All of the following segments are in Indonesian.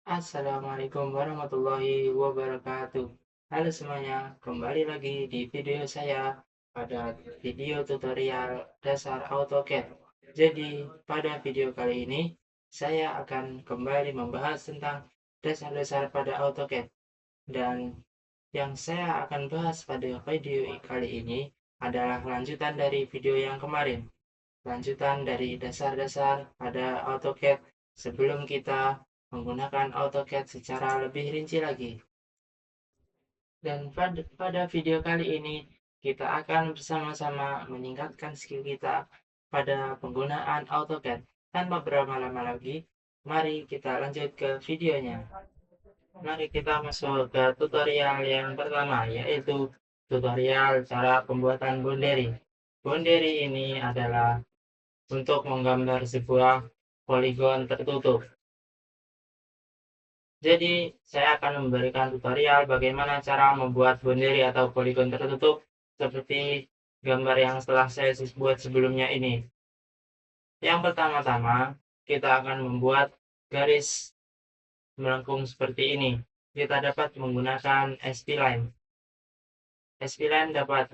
Assalamualaikum warahmatullahi wabarakatuh. Halo semuanya, kembali lagi di video saya pada video tutorial dasar AutoCAD. Jadi, pada video kali ini saya akan kembali membahas tentang dasar-dasar pada AutoCAD. Dan yang saya akan bahas pada video kali ini adalah lanjutan dari video yang kemarin. Lanjutan dari dasar-dasar pada AutoCAD sebelum kita menggunakan AutoCAD secara lebih rinci lagi. Dan pada video kali ini, kita akan bersama-sama meningkatkan skill kita pada penggunaan AutoCAD. Tanpa berlama-lama lagi, mari kita lanjut ke videonya. Mari kita masuk ke tutorial yang pertama, yaitu tutorial cara pembuatan boundary. Boundary ini adalah untuk menggambar sebuah poligon tertutup. Jadi, saya akan memberikan tutorial bagaimana cara membuat boundary atau poligon tertutup seperti gambar yang telah saya buat sebelumnya ini. Yang pertama-tama, kita akan membuat garis melengkung seperti ini. Kita dapat menggunakan SP-Line. SP-Line dapat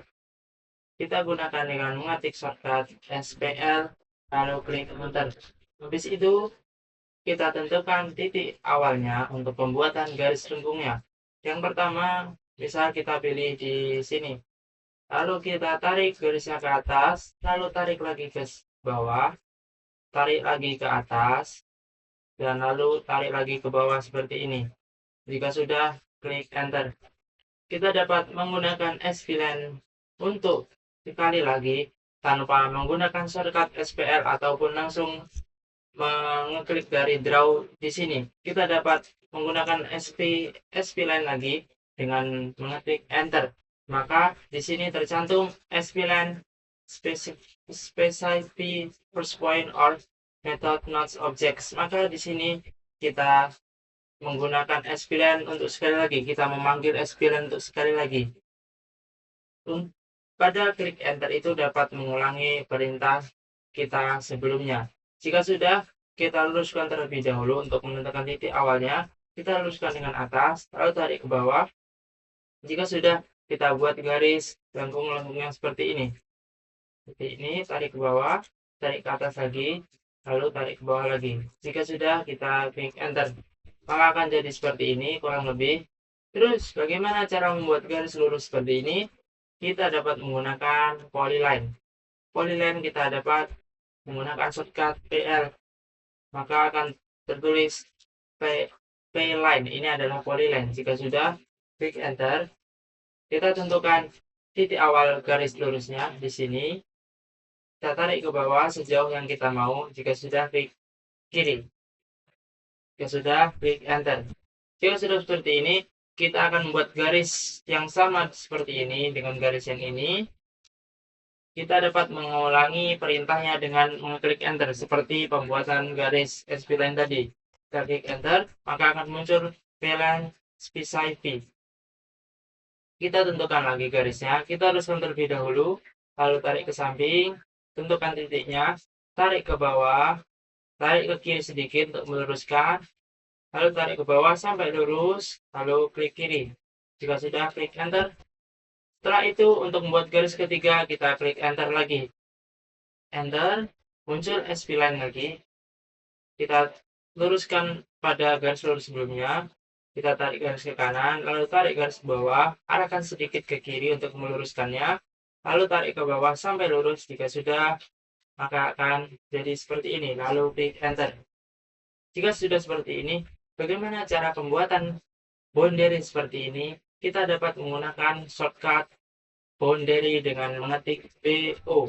kita gunakan dengan mengetik shortcut SPL, lalu klik enter. Habis itu, kita tentukan titik awalnya untuk pembuatan garis lengkungnya. Yang pertama, misal kita pilih di sini. Lalu kita tarik garisnya ke atas, lalu tarik lagi ke bawah, tarik lagi ke atas, dan lalu tarik lagi ke bawah seperti ini. Jika sudah, klik enter. Kita dapat menggunakan SP-Line untuk sekali lagi tanpa menggunakan shortcut SPL ataupun langsung mengeklik dari draw di sini. Kita dapat menggunakan SP-Line lagi dengan mengetik enter. Maka di sini tercantum SP-Line specify first point or method not objects. Maka di sini kita menggunakan SP-Line untuk sekali lagi. Kita memanggil SP-Line untuk sekali lagi. Pada klik enter itu dapat mengulangi perintah kita sebelumnya. Jika sudah, kita luruskan terlebih dahulu untuk menentukan titik awalnya. Kita luruskan dengan atas, lalu tarik ke bawah. Jika sudah, kita buat garis lengkung-lengkungnya seperti ini. Seperti ini, tarik ke bawah, tarik ke atas lagi, lalu tarik ke bawah lagi. Jika sudah, kita klik enter. Maka akan jadi seperti ini, kurang lebih. Terus, bagaimana cara membuat garis lurus seperti ini? Kita dapat menggunakan polyline. Polyline kita dapat menggunakan shortcut PL. Maka akan tertulis P-line. Ini adalah polyline. Jika sudah, klik enter. Kita tentukan titik awal garis lurusnya di sini. Kita tarik ke bawah sejauh yang kita mau. Jika sudah, klik kiri. Jika sudah, klik enter. Jika sudah seperti ini, kita akan membuat garis yang sama seperti ini dengan garis yang ini. Kita dapat mengulangi perintahnya dengan mengklik enter seperti pembuatan garis SP-Line tadi. Kita klik enter, maka akan muncul P-Line specify. Kita tentukan lagi garisnya. Kita harus terlebih dahulu, lalu tarik ke samping, tentukan titiknya, tarik ke bawah, tarik ke kiri sedikit untuk meluruskan, lalu tarik ke bawah sampai lurus, lalu klik kiri. Jika sudah, klik enter. Setelah itu, untuk membuat garis ketiga, kita klik enter lagi. Enter, muncul SP-Line lagi. Kita luruskan pada garis lurus sebelumnya. Kita tarik garis ke kanan, lalu tarik garis ke bawah, arahkan sedikit ke kiri untuk meluruskannya, lalu tarik ke bawah sampai lurus. Jika sudah, maka akan jadi seperti ini, lalu klik enter. Jika sudah seperti ini, bagaimana cara pembuatan boundary seperti ini? Kita dapat menggunakan shortcut boundary dengan mengetik BO.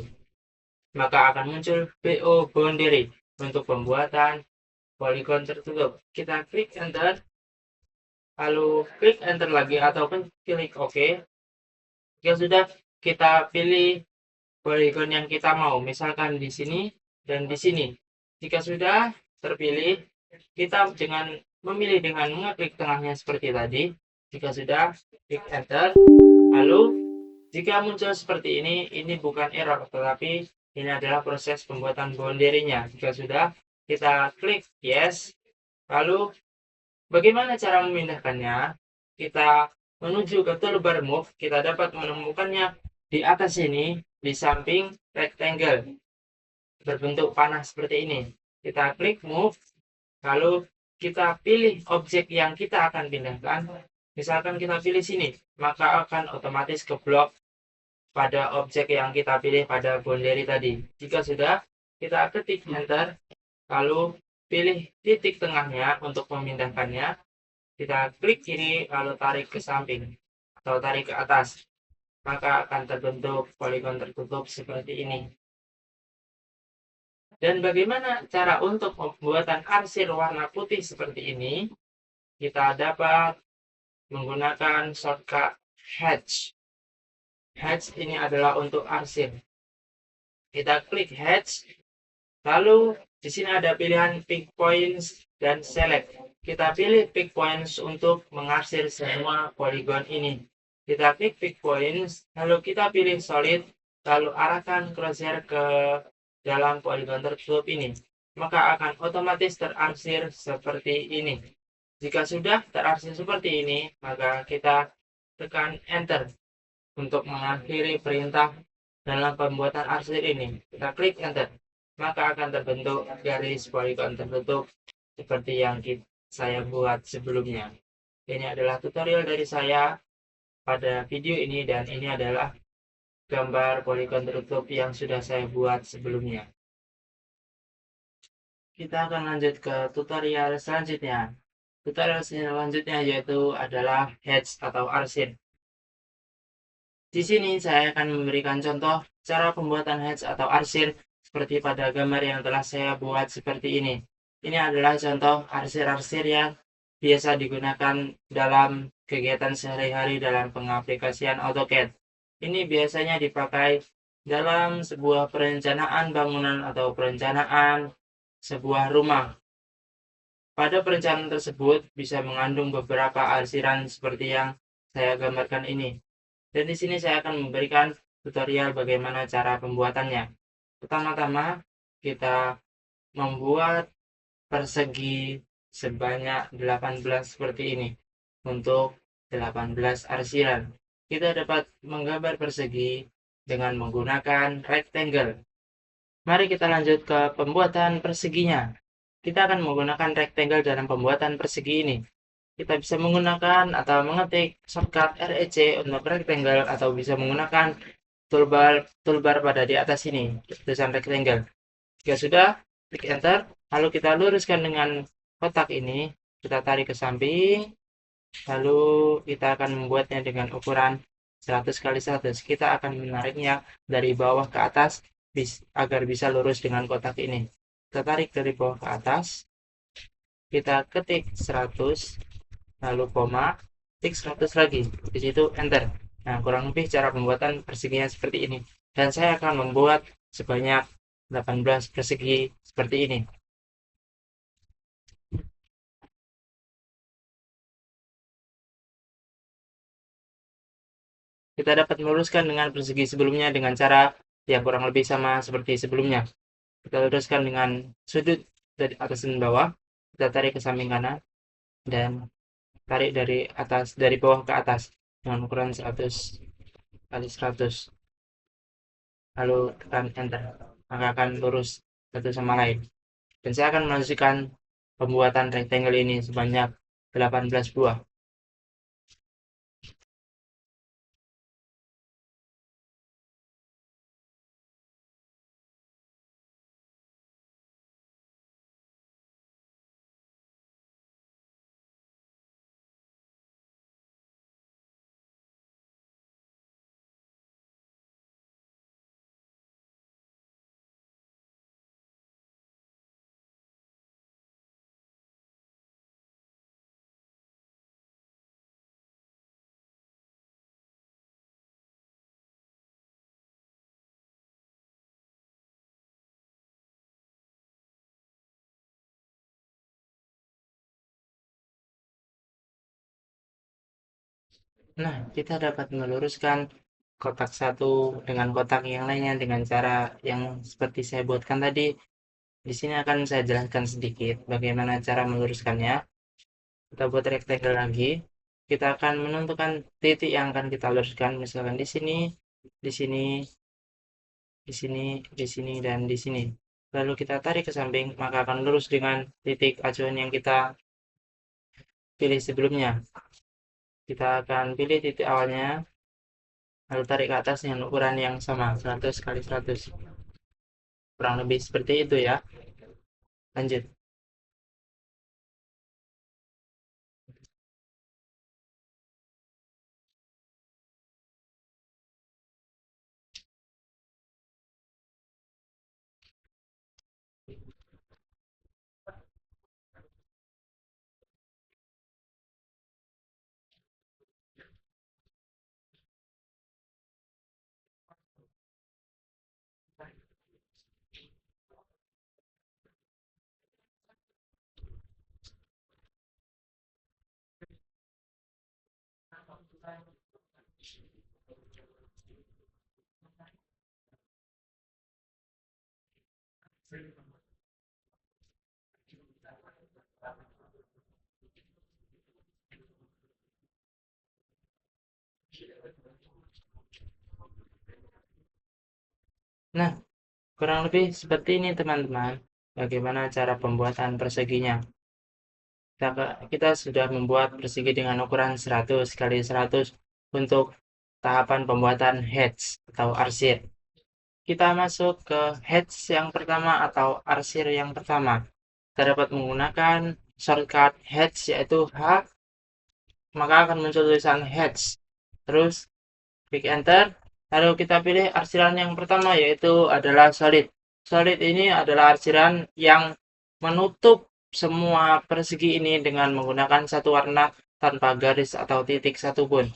Maka akan muncul BO boundary untuk pembuatan poligon tertutup. Kita klik enter, lalu klik enter lagi ataupun klik OK. Jika sudah, kita pilih poligon yang kita mau, misalkan di sini dan di sini. Jika sudah terpilih, kita dengan memilih dengan mengeklik tengahnya seperti tadi. Jika sudah, klik enter. Lalu, jika muncul seperti ini bukan error, tetapi ini adalah proses pembuatan boundary-nya. Jika sudah, kita klik yes. Lalu, Bagaimana cara memindahkannya? Kita menuju ke toolbar move, kita dapat menemukannya di atas sini, di samping rectangle berbentuk panah seperti ini. Kita klik move, lalu kita pilih objek yang kita akan pindahkan. Misalkan kita pilih sini, maka akan otomatis ke blok pada objek yang kita pilih pada boundary tadi. Jika sudah, kita ketik enter, lalu pilih titik tengahnya untuk memindahkannya. Kita klik kiri, lalu tarik ke samping atau tarik ke atas, maka akan terbentuk poligon tertutup seperti ini. Dan bagaimana cara untuk pembuatan arsir warna putih seperti ini? Kita dapat menggunakan shortcut hatch. Hatch ini adalah untuk arsir. Kita klik hatch, lalu di sini ada pilihan pick points dan select. Kita pilih pick points untuk mengarsir semua poligon ini. Kita klik pick points, lalu kita pilih solid, lalu arahkan crosshair ke dalam poligon tertutup ini. Maka akan otomatis terarsir seperti ini. Jika sudah terarsir seperti ini, maka kita tekan enter untuk mengakhiri perintah dalam pembuatan arsir ini. Kita klik enter, maka akan terbentuk garis poligon tertutup seperti yang saya buat sebelumnya. Ini adalah tutorial dari saya pada video ini, dan ini adalah gambar poligon tertutup yang sudah saya buat sebelumnya. Kita akan lanjut ke tutorial selanjutnya. Tutorial selanjutnya yaitu adalah hatch atau arsir. Di sini saya akan memberikan contoh cara pembuatan hatch atau arsir seperti pada gambar yang telah saya buat seperti ini. Ini adalah contoh arsir-arsir yang biasa digunakan dalam kegiatan sehari-hari dalam pengaplikasian AutoCAD. Ini biasanya dipakai dalam sebuah perencanaan bangunan atau perencanaan sebuah rumah. Pada perencanaan tersebut bisa mengandung beberapa arsiran seperti yang saya gambarkan ini. Dan di sini saya akan memberikan tutorial bagaimana cara pembuatannya. Pertama-tama kita membuat persegi sebanyak 18 seperti ini untuk 18 arsiran. Kita dapat menggambar persegi dengan menggunakan rectangle. Mari kita lanjut ke pembuatan perseginya. Kita akan menggunakan rectangle dalam pembuatan persegi ini. Kita bisa menggunakan atau mengetik shortcut REC untuk rectangle, atau bisa menggunakan toolbar pada di atas ini, tulisan rectangle. Jika sudah, klik enter, lalu kita luruskan dengan kotak ini, kita tarik ke samping, lalu kita akan membuatnya dengan ukuran 100 x 100. Kita akan menariknya dari bawah ke atas agar bisa lurus dengan kotak ini. Kita tarik dari bawah ke atas, kita ketik 100, lalu koma, tik 100 lagi, di situ enter. Nah, kurang lebih cara pembuatan perseginya seperti ini. Dan saya akan membuat sebanyak 18 persegi seperti ini. Kita dapat meluruskan dengan persegi sebelumnya dengan cara yang kurang lebih sama seperti sebelumnya. Kita luruskan dengan sudut dari atas dan bawah, kita tarik ke samping kanan, dan tarik dari atas, dari bawah ke atas dengan ukuran 100 x 100, lalu tekan enter, maka akan lurus satu sama lain. Dan saya akan melanjutkan pembuatan rectangle ini sebanyak 18 buah. Nah, kita dapat meluruskan kotak satu dengan kotak yang lainnya dengan cara yang seperti saya buatkan tadi. Di sini akan saya jelaskan sedikit bagaimana cara meluruskannya. kita buat rectangle lagi. Kita akan menentukan titik yang akan kita luruskan, misalkan di sini, di sini, di sini, di sini, dan di sini. Lalu kita tarik ke samping, maka akan lurus dengan titik acuan yang kita pilih sebelumnya. Kita akan pilih titik awalnya, lalu tarik ke atas dengan ukuran yang sama, 100 kali 100. Kurang lebih seperti itu ya. Lanjut. Nah, kurang lebih seperti ini teman-teman. Bagaimana cara pembuatan perseginya. Kita sudah membuat persegi dengan ukuran 100 kali 100 untuk tahapan pembuatan heads atau arsir. Kita masuk ke heads yang pertama atau arsir yang pertama. Kita dapat menggunakan shortcut heads yaitu H, maka akan muncul tulisan heads. Terus klik enter, lalu kita pilih arsiran yang pertama yaitu adalah solid. Solid ini adalah arsiran yang menutup semua persegi ini dengan menggunakan satu warna tanpa garis atau titik satupun.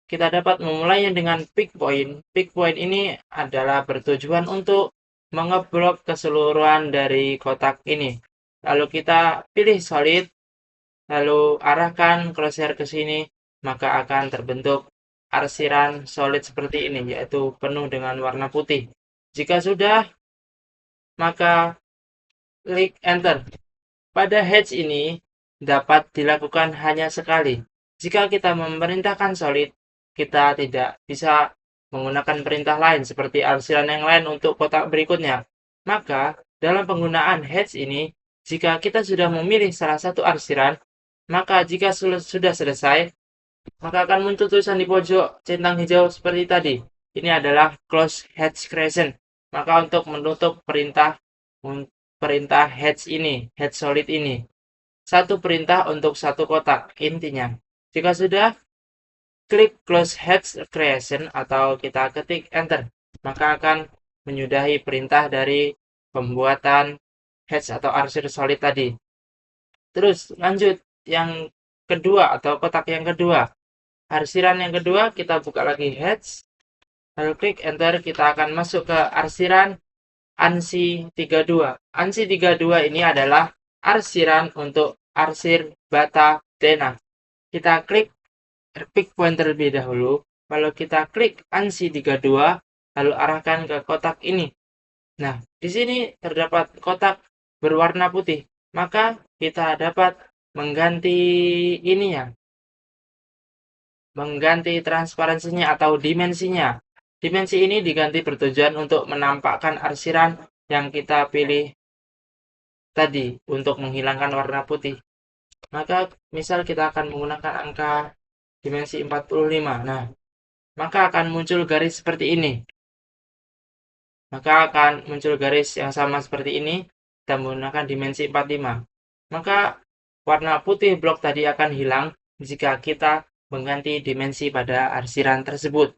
Kita dapat memulainya dengan pick point. Pick point ini adalah bertujuan untuk mengeblok keseluruhan dari kotak ini. Lalu kita pilih solid, lalu arahkan crosshair ke sini, maka akan terbentuk arsiran solid seperti ini, yaitu penuh dengan warna putih. Jika sudah, maka klik enter. Pada hedge ini dapat dilakukan hanya sekali. Jika kita memerintahkan solid, kita tidak bisa menggunakan perintah lain seperti arsiran yang lain untuk kotak berikutnya. Maka, dalam penggunaan hedge ini, jika kita sudah memilih salah satu arsiran, maka jika sudah selesai, maka akan muncul tulisan di pojok centang hijau seperti tadi. Ini adalah close hedge crescent. Maka untuk menutup perintah hedge ini, hedge solid ini, satu perintah untuk satu kotak intinya. Jika sudah, klik close hedge creation atau kita ketik enter, maka akan menyudahi perintah dari pembuatan hedge atau arsir solid tadi. Terus lanjut yang kedua atau kotak yang kedua. Arsiran yang kedua kita buka lagi hedge, lalu klik enter, kita akan masuk ke arsiran ANSI 32. ANSI 32 ini adalah arsiran untuk arsir bata dena. Kita klik pick point terlebih dahulu, lalu kita klik ANSI 32, lalu arahkan ke kotak ini. Nah, di sini terdapat kotak berwarna putih, maka kita dapat mengganti ini ya, mengganti transparansinya atau dimensinya. Dimensi ini diganti bertujuan untuk menampakkan arsiran yang kita pilih tadi untuk menghilangkan warna putih. Maka misal kita akan menggunakan angka dimensi 45. Nah, maka akan muncul garis seperti ini. Maka akan muncul garis yang sama seperti ini dan menggunakan dimensi 45. Maka warna putih blok tadi akan hilang jika kita mengganti dimensi pada arsiran tersebut.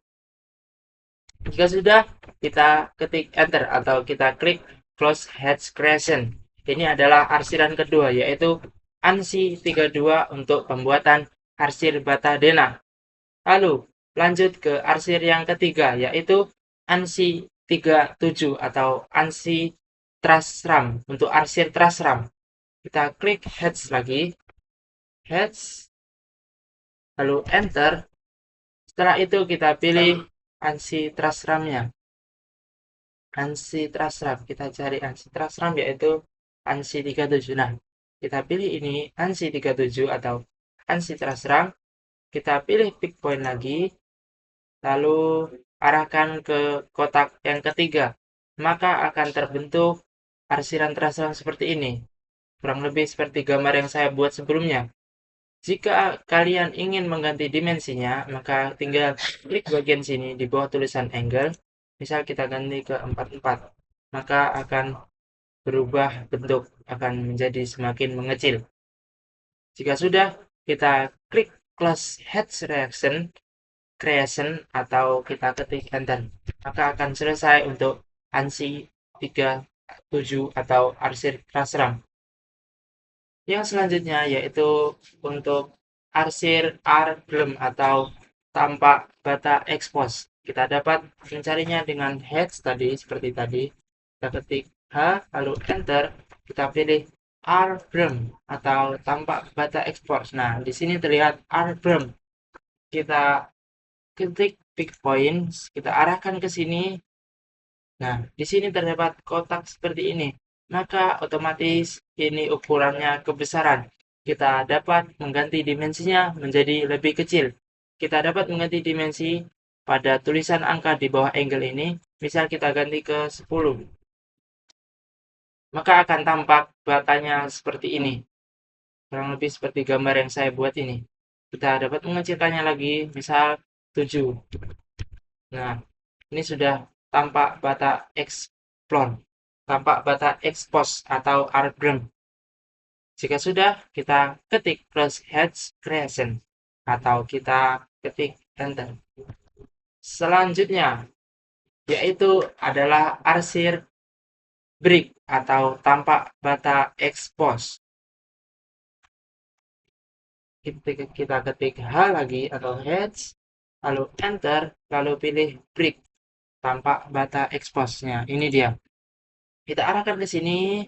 Jika sudah, kita ketik enter atau kita klik close hedge creation. Ini adalah arsiran kedua, yaitu ANSI 32 untuk pembuatan arsir bata dena. Lalu lanjut ke arsir yang ketiga, yaitu ANSI 37 atau ANSI truss ram untuk arsir truss ram. Kita klik hedge lagi, hedge, lalu enter. Setelah itu kita pilih ANSI truss ram-nya. ANSI truss ram, kita cari ANSI truss ram yaitu ANSI 37. Nah, kita pilih ini ANSI 37 atau ANSI terserang, kita pilih pick point lagi, lalu arahkan ke kotak yang ketiga, maka akan terbentuk arsiran terserang seperti ini, kurang lebih seperti gambar yang saya buat sebelumnya. Jika kalian ingin mengganti dimensinya, maka tinggal klik bagian sini di bawah tulisan angle, misal kita ganti ke 44, maka akan berubah bentuk, akan menjadi semakin mengecil. Jika sudah, kita klik close hatch creation atau kita ketik enter, maka akan selesai untuk ANSI 37 atau arsir rasteram. Yang selanjutnya yaitu untuk arsir arglem atau tampak bata expose. Kita dapat mencarinya dengan heads tadi seperti tadi. Kita ketik H lalu enter, kita pilih arglem atau tampak bata expose. Nah, di sini terlihat arglem. Kita ketik pick points, kita arahkan ke sini. Nah, di sini terdapat kotak seperti ini. Maka otomatis ini ukurannya kebesaran. Kita dapat mengganti dimensinya menjadi lebih kecil. Kita dapat mengganti dimensi pada tulisan angka di bawah angle ini. Misal kita ganti ke 10. Maka akan tampak batanya seperti ini. Kurang lebih seperti gambar yang saya buat ini. Kita dapat mengecilkannya lagi, misal 7. Nah, ini sudah tampak bata explore, tampak bata expose atau argrem. Jika sudah, kita ketik plus heads creation atau kita ketik enter. Selanjutnya, yaitu adalah arsir brick atau tampak bata expose. Kita ketik H lagi atau heads, lalu enter, lalu pilih brick, tampak bata expose-nya. Ini dia. Kita arahkan ke sini.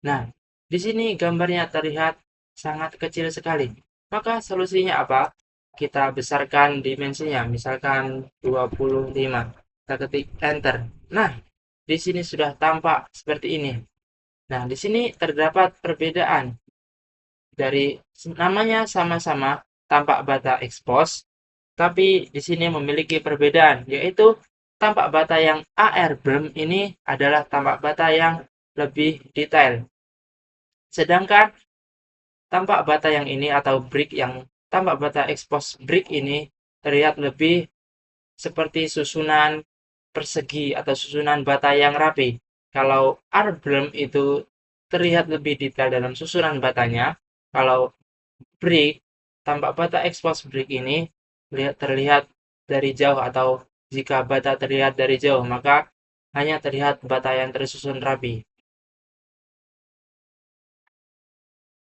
Nah, di sini gambarnya terlihat sangat kecil sekali. Maka solusinya apa? Kita besarkan dimensinya, misalkan 25. Kita ketik enter. Nah, di sini sudah tampak seperti ini. Nah, di sini terdapat perbedaan. Dari namanya sama-sama tampak bata expose, tapi di sini memiliki perbedaan, yaitu tampak bata yang AR berm ini adalah tampak bata yang lebih detail. Sedangkan tampak bata yang ini atau brick yang tampak bata expose brick ini terlihat lebih seperti susunan persegi atau susunan bata yang rapi. Kalau R-berm itu terlihat lebih detail dalam susunan batanya. Kalau brick, tampak bata expose brick ini terlihat dari jauh, atau jika bata terlihat dari jauh, maka hanya terlihat bata yang tersusun rapi.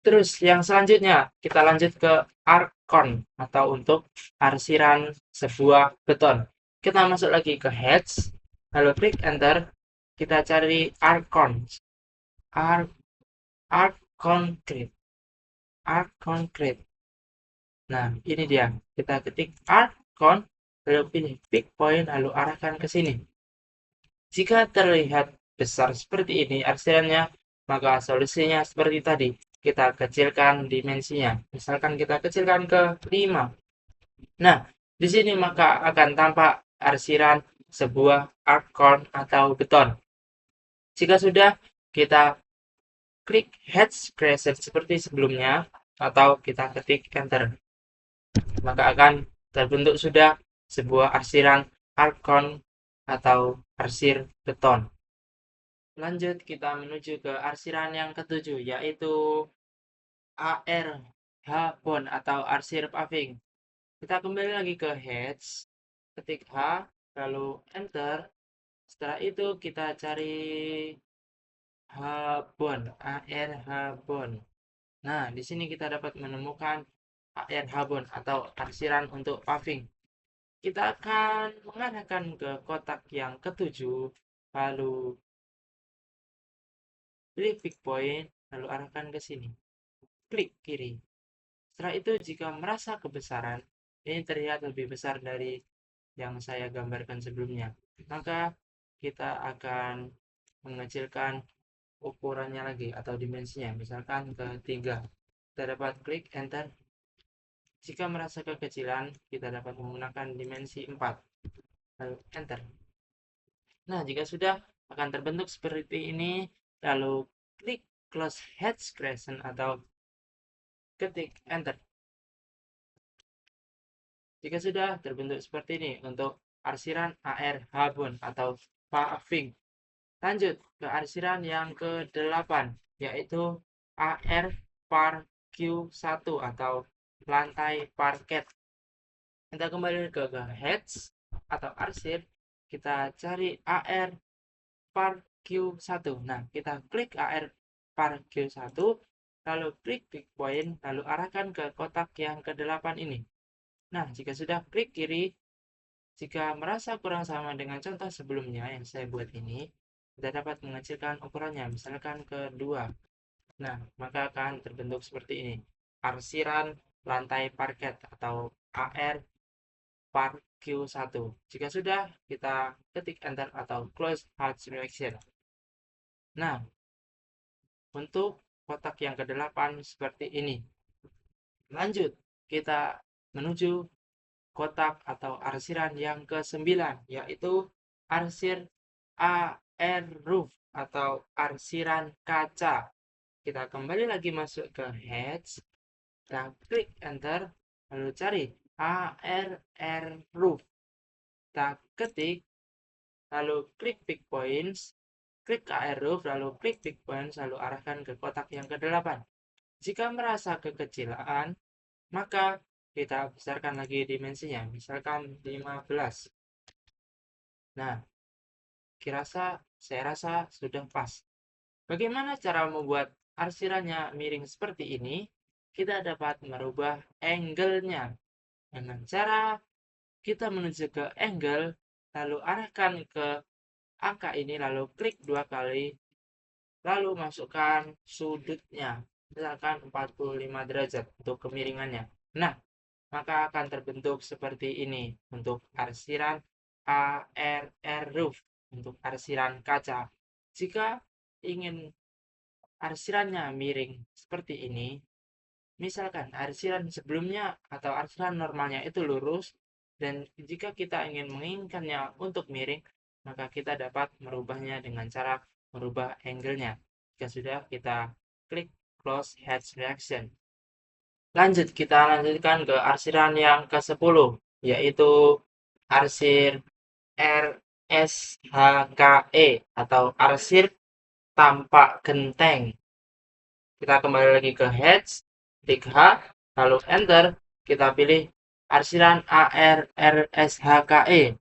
Terus yang selanjutnya, kita lanjut ke arcon atau untuk arsiran sebuah beton. Kita masuk lagi ke heads, lalu klik enter, kita cari arcon. Arc concrete. Arc concrete. Nah, ini dia. Kita ketik arcon, lalu pilih pick point, lalu arahkan ke sini. Jika terlihat besar seperti ini arsirannya, maka solusinya seperti tadi. Kita kecilkan dimensinya. Misalkan kita kecilkan ke 5. Nah, di sini maka akan tampak arsiran sebuah arcon atau beton. Jika sudah, kita klik heads creation seperti sebelumnya, atau kita ketik enter. Maka akan terbentuk sudah sebuah arsiran arcon atau arsir beton. Lanjut, kita menuju ke arsiran yang ketujuh, yaitu ARH bond atau arsir paving. Kita kembali lagi ke heads, ketik H, lalu enter. Setelah itu kita cari H bond, ARH bond. Nah, di sini kita dapat menemukan ARH bond atau arsiran untuk paving. Kita akan mengarahkan ke kotak yang ketujuh, lalu pilih pick point, lalu arahkan ke sini. Klik kiri. Setelah itu, jika merasa kebesaran, ini terlihat lebih besar dari yang saya gambarkan sebelumnya, maka kita akan mengecilkan ukurannya lagi atau dimensinya, misalkan ke 3. Kita dapat klik enter. Jika merasa kekecilan, kita dapat menggunakan dimensi 4. Lalu enter. Nah, jika sudah akan terbentuk seperti ini, lalu klik close hatch creation atau ketik enter. Jika sudah terbentuk seperti ini untuk arsiran AR Habon atau paving. Lanjut ke arsiran yang ke-8, yaitu AR Par Q1 atau lantai parket. Kita kembali ke hatch atau arsir, kita cari AR Par Q1. Nah, kita klik AR Par Q1, lalu klik pick point, lalu arahkan ke kotak yang ke-8 ini. Nah, jika sudah klik kiri, jika merasa kurang sama dengan contoh sebelumnya yang saya buat ini, kita dapat mengecilkan ukurannya, misalkan ke 2. Nah, maka akan terbentuk seperti ini. Arsiran lantai parket atau AR Par Q1. Jika sudah, kita ketik enter atau close hatch selection. Nah, untuk kotak yang ke-8 seperti ini. Lanjut, kita menuju kotak atau arsiran yang ke-9, yaitu arsir AR roof atau arsiran kaca. Kita kembali lagi masuk ke hatch, kita klik enter, lalu cari AR roof. Kita ketik, lalu klik pick points, klik AR roof, lalu klik pick points, lalu arahkan ke kotak yang ke-8. Jika merasa kekecilan, maka kita besarkan lagi dimensinya, misalkan 15. Nah, saya rasa sudah pas. Bagaimana cara membuat arsirannya miring seperti ini? Kita dapat merubah angle-nya dengan cara kita menuju ke angle, lalu arahkan ke angka ini, lalu klik 2 kali, lalu masukkan sudutnya, misalkan 45 derajat untuk kemiringannya. Nah, maka akan terbentuk seperti ini untuk arsiran AR roof, untuk arsiran kaca. Jika ingin arsirannya miring seperti ini, misalkan arsiran sebelumnya atau arsiran normalnya itu lurus, dan jika kita ingin menginginkannya untuk miring, maka kita dapat merubahnya dengan cara merubah angle-nya. Jika sudah, kita klik close hatch selection. Lanjut, kita lanjutkan ke arsiran yang ke-10, yaitu arsir RSHKE atau arsir tampak genteng. Kita kembali lagi ke hatch, klik H, lalu enter, kita pilih arsiran ARRSHKE.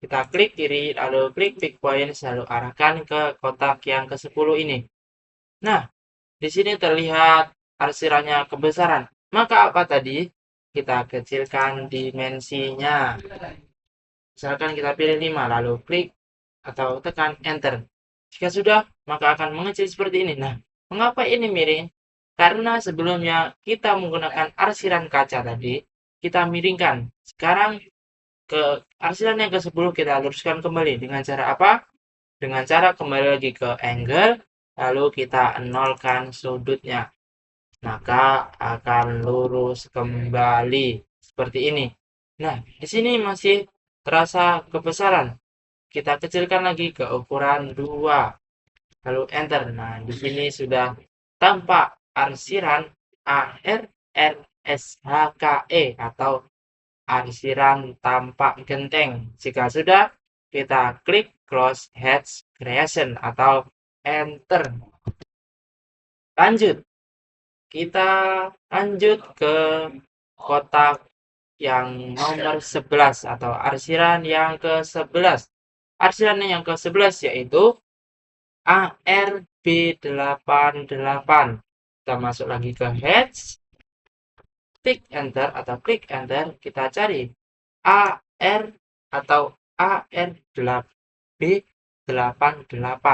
Kita klik kiri, lalu klik pick point, lalu arahkan ke kotak yang ke-10 ini. Nah, di sini terlihat arsirannya kebesaran. Maka apa tadi? Kita kecilkan dimensinya. Misalkan kita pilih 5, lalu klik atau tekan enter. Jika sudah, maka akan mengecil seperti ini. Nah, mengapa ini miring? Karena sebelumnya kita menggunakan arsiran kaca tadi, kita miringkan. Sekarang ke arsiran yang ke-10 kita luruskan kembali. Dengan cara apa? Dengan cara kembali lagi ke angle, lalu kita nolkan sudutnya. Maka akan lurus kembali seperti ini. Nah, di sini masih terasa kebesaran. Kita kecilkan lagi ke ukuran 2. Lalu enter. Nah, di sini sudah tampak arsiran ARRSHKE atau arsiran tampak genteng. Jika sudah, kita klik close hatch creation atau enter. Lanjut. Kita lanjut ke kotak yang nomor 11 atau arsiran yang ke-11. Arsiran yang ke-11 yaitu ARB88. Kita masuk lagi ke hatch, klik enter atau klik enter, kita cari AR atau ARB88.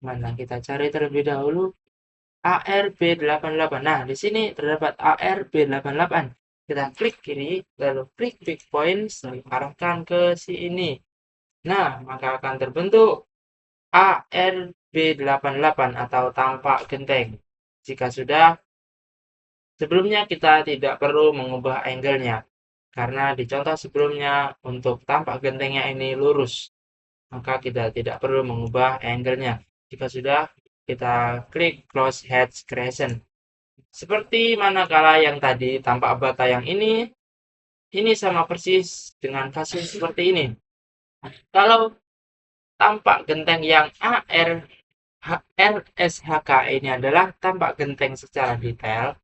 Mana kita cari terlebih dahulu ARB88. Nah, di sini terdapat ARB88. Kita klik kiri, lalu klik pick point, lalu arahkan ke sini. Nah, maka akan terbentuk ARB88 atau tampak genteng. Jika sudah, Sebelumnya kita tidak perlu mengubah angle-nya, karena di contoh sebelumnya untuk tampak gentengnya ini lurus, maka kita tidak perlu mengubah angle-nya. Jika sudah, kita klik close head creation. Seperti manakala yang tadi tampak bata yang ini sama persis dengan kasus seperti ini. Kalau tampak genteng yang RSHK ini adalah tampak genteng secara detail,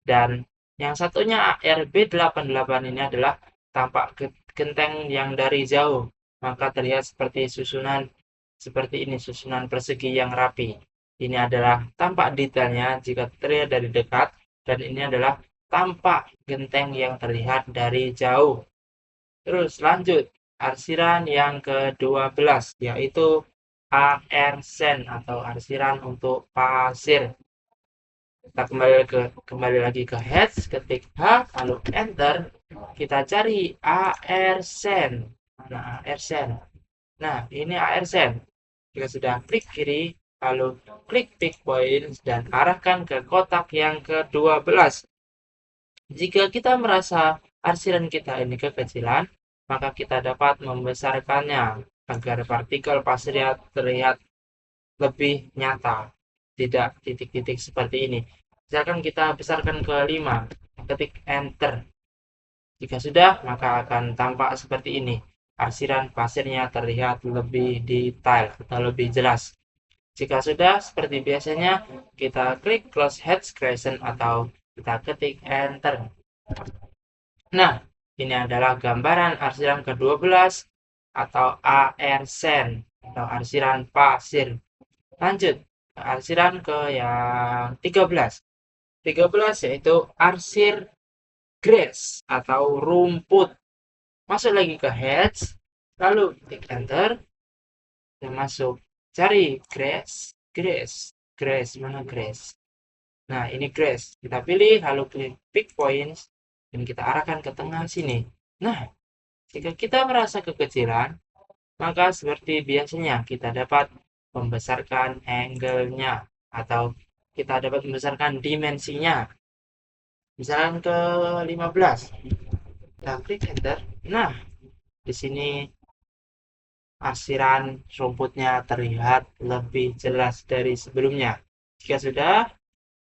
dan yang satunya ARB88 ini adalah tampak genteng yang dari jauh, maka terlihat seperti susunan seperti ini, susunan persegi yang rapi. Ini adalah tampak detailnya jika terlihat dari dekat, dan ini adalah tampak genteng yang terlihat dari jauh. Terus lanjut, arsiran yang ke-12 yaitu AR atau arsiran untuk pasir. Kita kembali lagi ke heads, ketik H, lalu enter. Kita cari AR Mana AR Nah, ini AR Jika sudah klik kiri, lalu klik pick point dan arahkan ke kotak yang ke-12. Jika kita merasa arsiran kita ini kekecilan, maka kita dapat membesarkannya agar partikel pasirnya terlihat lebih nyata, tidak titik-titik seperti ini. Misalkan kita besarkan ke 5, ketik enter. Jika sudah, maka akan tampak seperti ini. Arsiran pasirnya terlihat lebih detail atau lebih jelas. Jika sudah, seperti biasanya, kita klik close head creation atau kita ketik enter. Nah, ini adalah gambaran arsiran ke-12 atau AR atau arsiran pasir. Lanjut, arsiran ke yang 13. 13 yaitu arsir grass atau rumput. Masuk lagi ke heads, lalu klik enter, dan masuk. Cari grass. Mana grass? Nah, ini grass. Kita pilih, lalu klik pick points, dan kita arahkan ke tengah sini. Nah, jika kita merasa kekecilan, maka seperti biasanya kita dapat membesarkan angle-nya atau kita dapat membesarkan dimensinya. Misalkan ke 15. Kita klik enter. Nah, di sini arsiran rumputnya terlihat lebih jelas dari sebelumnya. Jika sudah,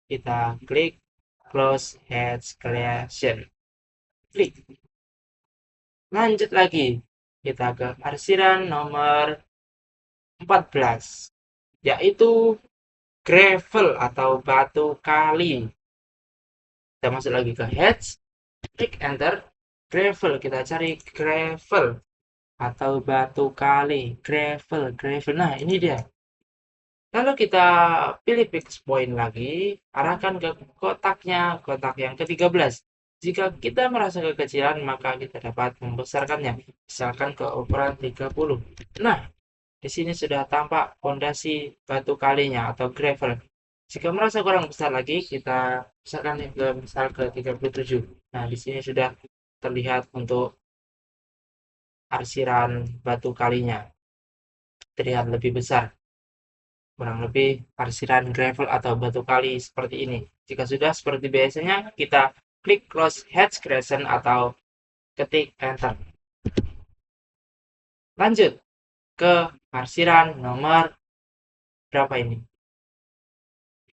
kita klik close head creation. Klik. Lanjut lagi. Kita ke arsiran nomor 14, yaitu gravel atau batu kali. Kita masuk lagi ke heads, klik enter, gravel. Kita cari gravel atau batu kali, gravel. Nah, ini dia. Lalu kita pilih fix point lagi, arahkan ke kotaknya, kotak yang ke-13. Jika kita merasa kekecilan, maka kita dapat membesarkannya, misalkan ke ukuran 30. Nah, di sini sudah tampak fondasi batu kalinya atau gravel. Jika merasa kurang besar lagi, kita besarkan ke misal ke 37. Nah, di sini sudah terlihat untuk arsiran batu kalinya terlihat lebih besar. Kurang lebih arsiran gravel atau batu kali seperti ini. Jika sudah seperti biasanya, kita klik close head creation atau ketik enter. Lanjut ke arsiran nomor berapa ini?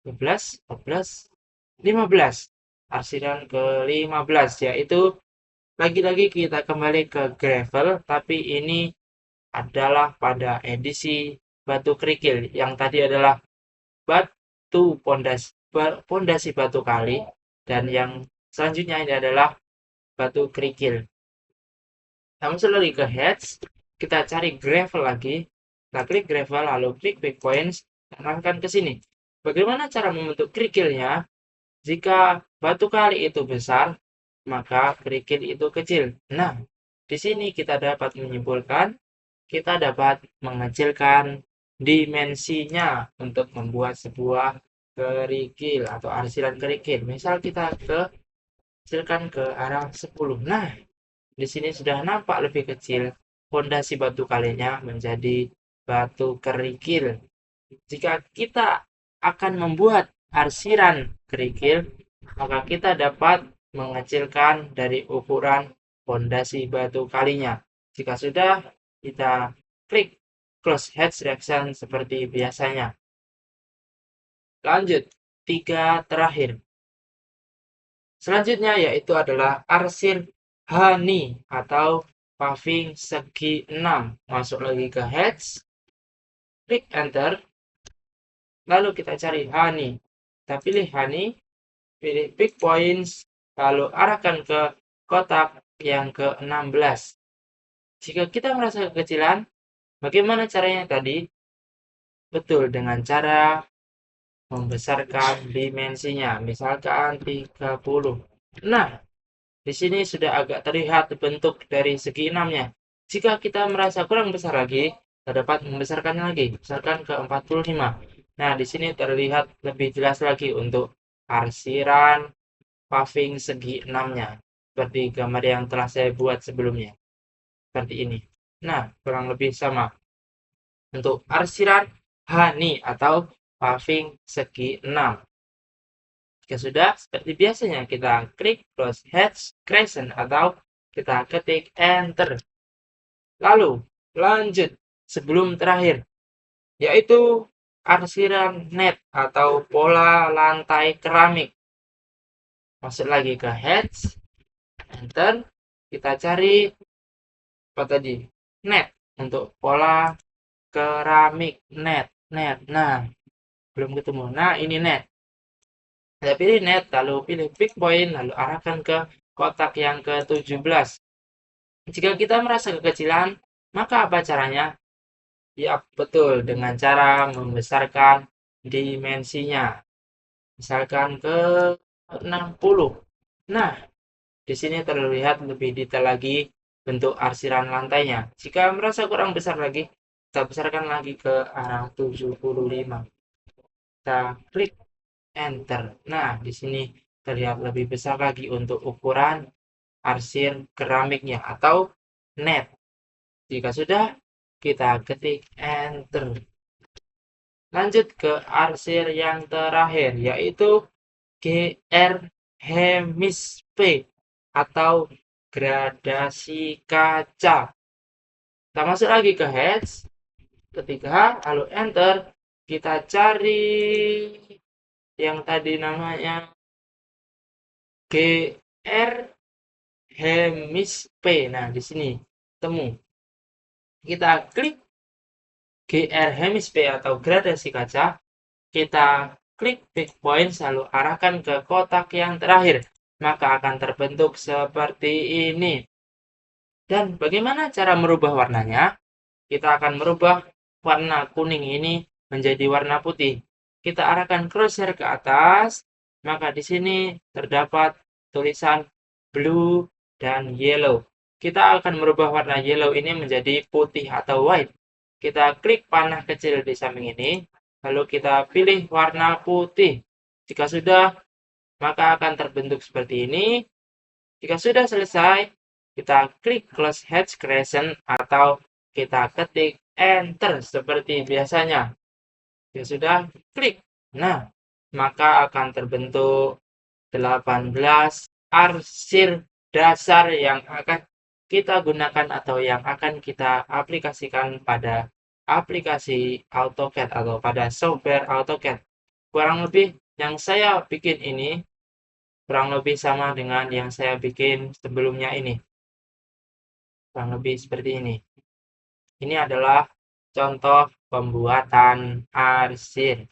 12, 14, 15. Arsiran ke-15 yaitu lagi-lagi kita kembali ke gravel, tapi ini adalah pada edisi batu kerikil. Yang tadi adalah batu pondasi batu kali, dan yang selanjutnya ini adalah batu kerikil. Kita masuk lagi ke heads, kita cari gravel lagi, kita klik gravel lalu klik pick points dan arahkan ke sini. Bagaimana cara membentuk kerikilnya? Jika batu kali itu besar, maka kerikil itu kecil. Nah, di sini kita dapat menyimpulkan, kita dapat mengecilkan dimensinya untuk membuat sebuah kerikil atau arsiran kerikil. Misal kita kecilkan ke arah 10. Nah, di sini sudah nampak lebih kecil. Fondasi batu kalinya menjadi batu kerikil. Jika kita akan membuat arsiran kerikil, maka kita dapat mengecilkan dari ukuran fondasi batu kalinya. Jika sudah, kita klik close hatch reaction seperti biasanya. Lanjut, 3 terakhir. Selanjutnya yaitu adalah arsir honey atau paving segi 6. Masuk lagi ke hatch, klik enter, lalu kita cari honey. Kita pilih honey, pilih pick points, lalu arahkan ke kotak yang ke-16. Jika kita merasa kekecilan, bagaimana caranya tadi? Betul, dengan cara membesarkan dimensinya, misalkan 30. Nah, di sini sudah agak terlihat bentuk dari segi 6-nya. Jika kita merasa kurang besar lagi, kita dapat membesarkannya lagi, misalkan ke 45. Nah, di sini terlihat lebih jelas lagi untuk arsiran paving segi 6-nya, seperti gambar yang telah saya buat sebelumnya. Seperti ini. Nah, kurang lebih sama. Untuk arsiran honey atau paving segi 6. Jika sudah, seperti biasanya kita klik close hatch crescent atau kita ketik enter. Lalu, lanjut sebelum terakhir, yaitu arsiran net atau pola lantai keramik. Masuk lagi ke hatch, enter, kita cari apa tadi? Net untuk pola keramik net. Nah, belum ketemu. Nah, ini net. Saya pilih net, lalu pilih pick point, lalu arahkan ke kotak yang ke-17. Jika kita merasa kekecilan, maka apa caranya? Ya, betul, dengan cara membesarkan dimensinya. Misalkan ke 60. Nah, di sini terlihat lebih detail lagi bentuk arsiran lantainya. Jika merasa kurang besar lagi, kita besarkan lagi ke arah 75. Kita klik enter. Nah, di sini terlihat lebih besar lagi untuk ukuran arsir keramiknya atau net. Jika sudah, kita ketik enter. Lanjut ke arsir yang terakhir, yaitu GR Hemis P atau gradasi kaca. Kita masuk lagi ke hatch, ketika lalu enter, kita cari yang tadi namanya GR Hemis P. Nah, di sini temu. Kita klik GR Hemis P atau gradasi kaca. Kita klik pick point lalu arahkan ke kotak yang terakhir. Maka akan terbentuk seperti ini. Dan bagaimana cara merubah warnanya? Kita akan merubah warna kuning ini menjadi warna putih. Kita arahkan crosshair ke atas, maka di sini terdapat tulisan blue dan yellow. Kita akan merubah warna yellow ini menjadi putih atau white. Kita klik panah kecil di samping ini, lalu kita pilih warna putih. Jika sudah, maka akan terbentuk seperti ini. Jika sudah selesai, kita klik close hatch crescent atau kita ketik enter seperti biasanya. Jika sudah, klik. Nah, maka akan terbentuk 18 arsir dasar yang akan kita gunakan atau yang akan kita aplikasikan pada aplikasi AutoCAD atau pada software AutoCAD. Kurang lebih yang saya bikin ini kurang lebih sama dengan yang saya bikin sebelumnya ini. Kurang lebih seperti ini. Ini adalah contoh pembuatan arsir.